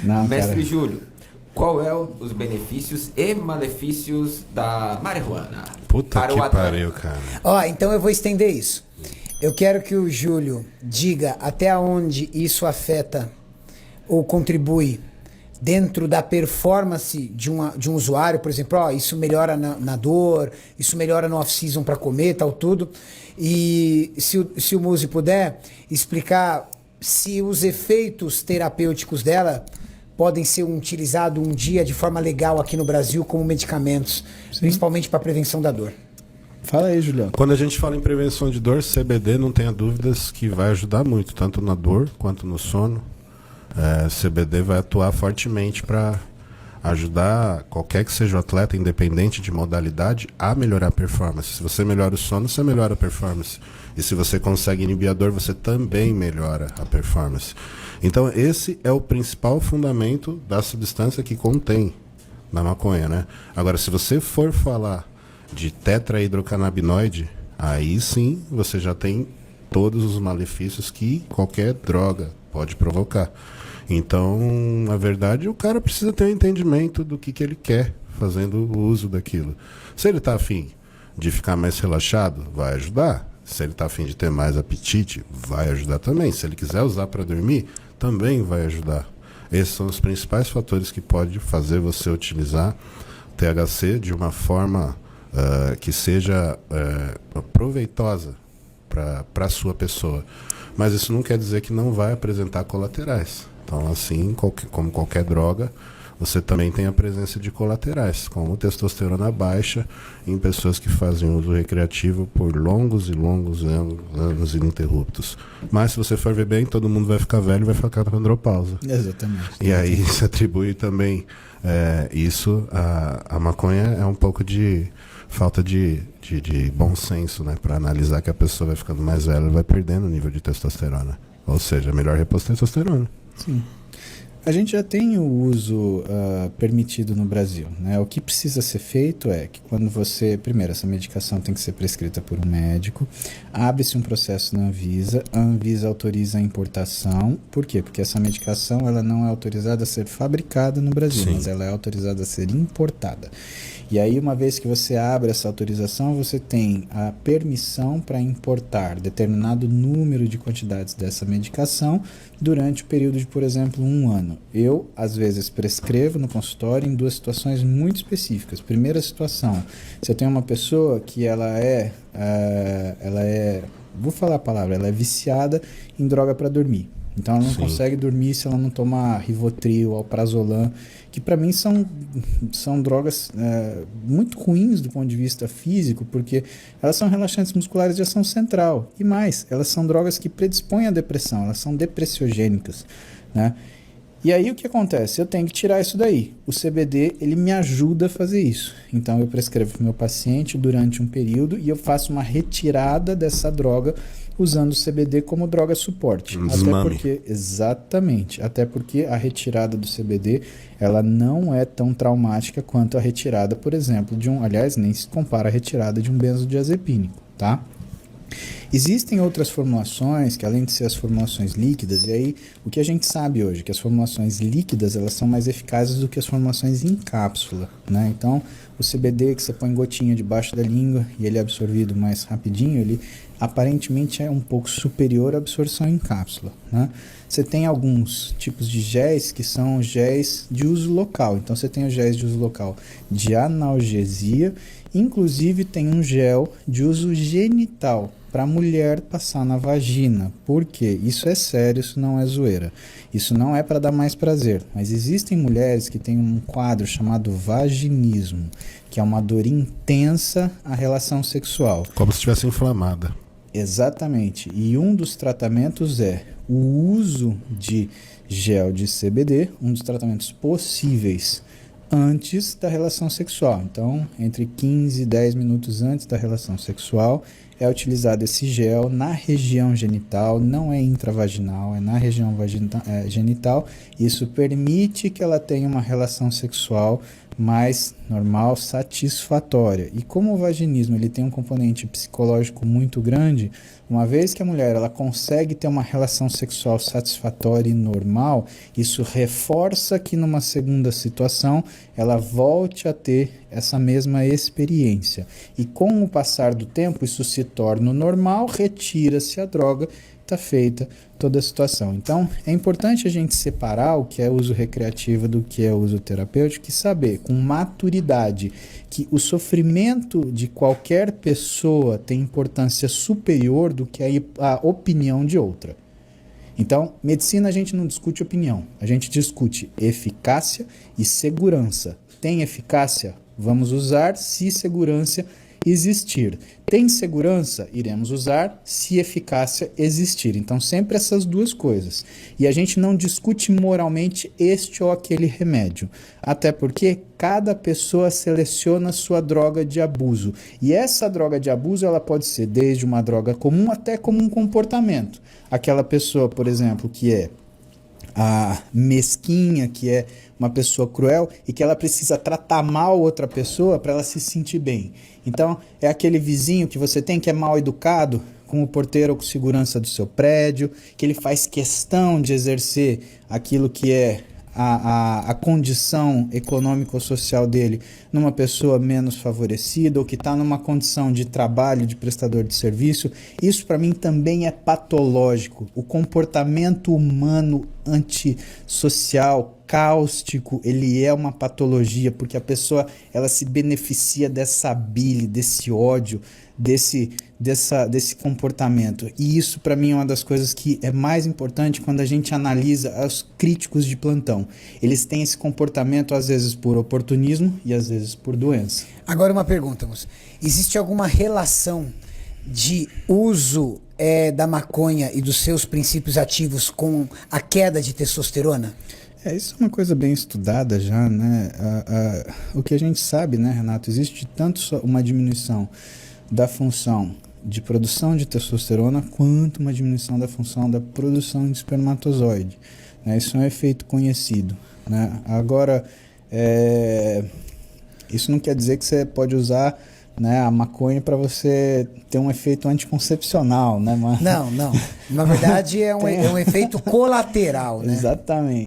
Não, Mestre cara. Júlio, qual é os benefícios e malefícios da marihuana Puta para que o atleta? pariu, cara. Ó, então eu vou estender isso. Eu quero que o Júlio diga até onde isso afeta ou contribui dentro da performance de um usuário, por exemplo, ó, isso melhora na dor, isso melhora no off-season para comer, tal, tudo. E se o Muzi puder explicar se os efeitos terapêuticos dela podem ser utilizados um dia de forma legal aqui no Brasil como medicamentos, principalmente para prevenção da dor. Fala aí, Julião. Quando a gente fala em prevenção de dor, CBD, não tenha dúvidas que vai ajudar muito, tanto na dor quanto no sono. CBD vai atuar fortemente para ajudar qualquer que seja o atleta, independente de modalidade, a melhorar a performance. Se você melhora o sono, você melhora a performance. E se você consegue inibir a dor, você também melhora a performance. Então esse é o principal fundamento da substância que contém na maconha, né? Agora, se você for falar de tetrahidrocannabinoide, aí sim você já tem todos os malefícios que qualquer droga pode provocar. Então, na verdade, o cara precisa ter um entendimento do que ele quer fazendo o uso daquilo. Se ele está afim de ficar mais relaxado, vai ajudar. Se ele está afim de ter mais apetite, vai ajudar também. Se ele quiser usar para dormir, também vai ajudar. Esses são os principais fatores que pode fazer você utilizar THC de uma forma que seja proveitosa para a sua pessoa. Mas isso não quer dizer que não vai apresentar colaterais. Então, assim, como qualquer droga, você também tem a presença de colaterais, como testosterona baixa em pessoas que fazem uso recreativo por longos e longos anos ininterruptos. Mas se você for ver bem, todo mundo vai ficar velho e vai ficar com andropausa. Exatamente. E aí se atribui também isso, a maconha é um pouco de falta de bom senso, né? Para analisar que a pessoa vai ficando mais velha e vai perdendo o nível de testosterona. Ou seja, é melhor repor testosterona. Sim. A gente já tem o uso permitido no Brasil, né? O que precisa ser feito é que quando você... Primeiro, essa medicação tem que ser prescrita por um médico. Abre-se um processo na Anvisa. A Anvisa autoriza a importação. Por quê? Porque essa medicação ela não é autorizada a ser fabricada no Brasil, Sim. mas ela é autorizada a ser importada. E aí, uma vez que você abre essa autorização, você tem a permissão para importar determinado número de quantidades dessa medicação durante o período de, por exemplo, 1 ano. Eu, às vezes, prescrevo no consultório em 2 situações muito específicas. Primeira situação, se eu tenho uma pessoa que ela é, vou falar a palavra, ela é viciada em droga para dormir. Então ela não Sim. consegue dormir se ela não tomar Rivotril, Alprazolam, que para mim são drogas muito ruins do ponto de vista físico, porque elas são relaxantes musculares de ação central. E mais, elas são drogas que predispõem à depressão, elas são depressiogênicas, né? E aí o que acontece? Eu tenho que tirar isso daí. O CBD, ele me ajuda a fazer isso. Então eu prescrevo para o meu paciente durante um período e eu faço uma retirada dessa droga usando o CBD como droga suporte. Até porque a retirada do CBD, ela não é tão traumática quanto a retirada, por exemplo, aliás, nem se compara a retirada de um benzodiazepínico, tá? Existem outras formulações que, além de ser as formulações líquidas, e aí o que a gente sabe hoje, que as formulações líquidas elas são mais eficazes do que as formulações em cápsula, né? Então, o CBD que você põe gotinha debaixo da língua e ele é absorvido mais rapidinho, ele aparentemente é um pouco superior à absorção em cápsula, né? Você tem alguns tipos de géis que são géis de uso local. Então, você tem os géis de uso local de analgesia, inclusive tem um gel de uso genital para a mulher passar na vagina. Por quê? Isso é sério, isso não é zoeira. Isso não é para dar mais prazer. Mas existem mulheres que têm um quadro chamado vaginismo, que é uma dor intensa à relação sexual. Como se estivesse inflamada. Exatamente. E um dos tratamentos é o uso de gel de CBD, um dos tratamentos possíveis antes da relação sexual. Então, entre 15 e 10 minutos antes da relação sexual, é utilizado esse gel na região genital, não é intravaginal, é na região genital. Isso permite que ela tenha uma relação sexual mais normal, satisfatória. E como o vaginismo ele tem um componente psicológico muito grande, uma vez que a mulher ela consegue ter uma relação sexual satisfatória e normal, isso reforça que numa segunda situação ela volte a ter essa mesma experiência. E com o passar do tempo isso se torna normal, retira-se a droga, está feita toda a situação. Então, é importante a gente separar o que é uso recreativo do que é uso terapêutico e saber, com maturidade, que o sofrimento de qualquer pessoa tem importância superior do que a opinião de outra. Então, medicina a gente não discute opinião, a gente discute eficácia e segurança. Tem eficácia? Vamos usar se segurança existir. Tem segurança? Iremos usar se eficácia existir. Então, sempre essas duas coisas. E a gente não discute moralmente este ou aquele remédio. Até porque cada pessoa seleciona sua droga de abuso. E essa droga de abuso ela pode ser desde uma droga comum até como um comportamento. Aquela pessoa, por exemplo, que é a mesquinha, que é uma pessoa cruel e que ela precisa tratar mal outra pessoa para ela se sentir bem. Então, é aquele vizinho que você tem que é mal educado com o porteiro ou com segurança do seu prédio, que ele faz questão de exercer aquilo que é a condição econômico-social dele numa pessoa menos favorecida ou que está numa condição de trabalho de prestador de serviço. Isso para mim também é patológico. O comportamento humano antissocial, cáustico, ele é uma patologia porque a pessoa ela se beneficia dessa bile, desse ódio, desse comportamento. E isso para mim é uma das coisas que é mais importante quando a gente analisa os críticos de plantão. Eles têm esse comportamento às vezes por oportunismo e às vezes por doença. Agora uma pergunta, moço. Existe alguma relação de uso da maconha e dos seus princípios ativos com a queda de testosterona? Isso é uma coisa bem estudada já, né? O que a gente sabe, né, Renato, existe tanto uma diminuição da função de produção de testosterona quanto uma diminuição da função da produção de espermatozoide, né? Isso é um efeito conhecido, né? Agora, isso não quer dizer que você pode usar, né, a maconha para você ter um efeito anticoncepcional, né? Não. Na verdade é um efeito colateral, né? Exatamente.